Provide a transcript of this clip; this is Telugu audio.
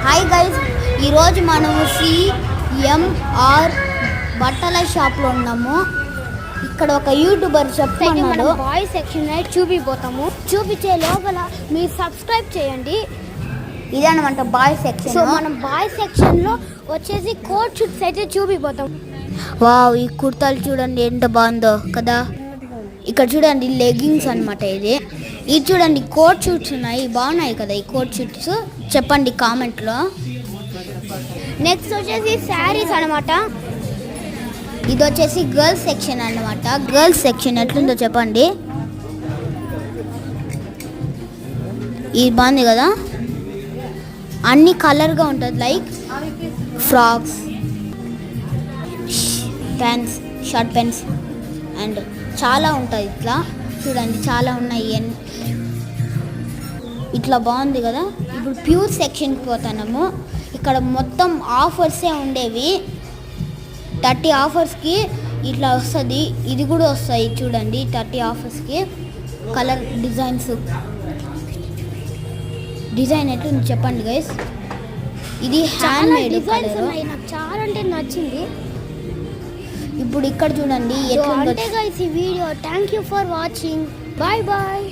హాయ్ గైస్, ఈరోజు మనము సిఎంఆర్ బట్టల షాప్లో ఉన్నాము. ఇక్కడ ఒక యూట్యూబర్ చెప్తున్నాడు బాయ్స్ సెక్షన్ చూపిపోతాము. చూపించే లోపల మీరు సబ్స్క్రైబ్ చేయండి. ఇదన్నమాట బాయ్స్ సెక్షన్. సో మనం బాయ్స్ సెక్షన్లో వచ్చేసి కోట్ షూట్స్ అయితే చూపిపోతాం. వావ్, ఈ కుర్తాలు చూడండి ఎంత బాగుందో కదా. ఇక్కడ చూడండి లెగ్గింగ్స్ అనమాట. ఇది చూడండి కోట్ షూట్స్ ఉన్నాయి, బాగున్నాయి కదా ఈ కోట్ షూట్స్. చెప్పండి కామెంట్లో. నెక్స్ట్ వచ్చేసి శారీస్ అనమాట. ఇది వచ్చేసి గర్ల్స్ సెక్షన్ అన్నమాట. గర్ల్స్ సెక్షన్ ఎట్లుందో చెప్పండి. ఇది బాగుంది కదా, అన్ని కలర్గా ఉంటుంది. Like frocks, pants, short pants and చాలా ఉంటుంది. ఇట్లా చూడండి చాలా ఉన్నాయి. ఇట్లా బాగుంది కదా. ఇప్పుడు ప్యూర్ సెక్షన్కి పోతున్నాము. ఇక్కడ మొత్తం ఆఫర్సే ఉండేవి. 30 ఆఫర్స్కి ఇట్లా వస్తుంది. ఇది కూడా వస్తాయి చూడండి 30 ఆఫర్స్కి. కలర్ డిజైన్ ఎట్లుంది చెప్పండి గైస్. ఇది హ్యాండ్ మేడ్ డిజైన్స్ ఉన్నాయి, నాకు చాలా అంటే నచ్చింది. ఇప్పుడు ఇక్కడ చూడండి ఎట్లుందో. అంటే గైస్ ఈ video thank you for watching. Bye bye.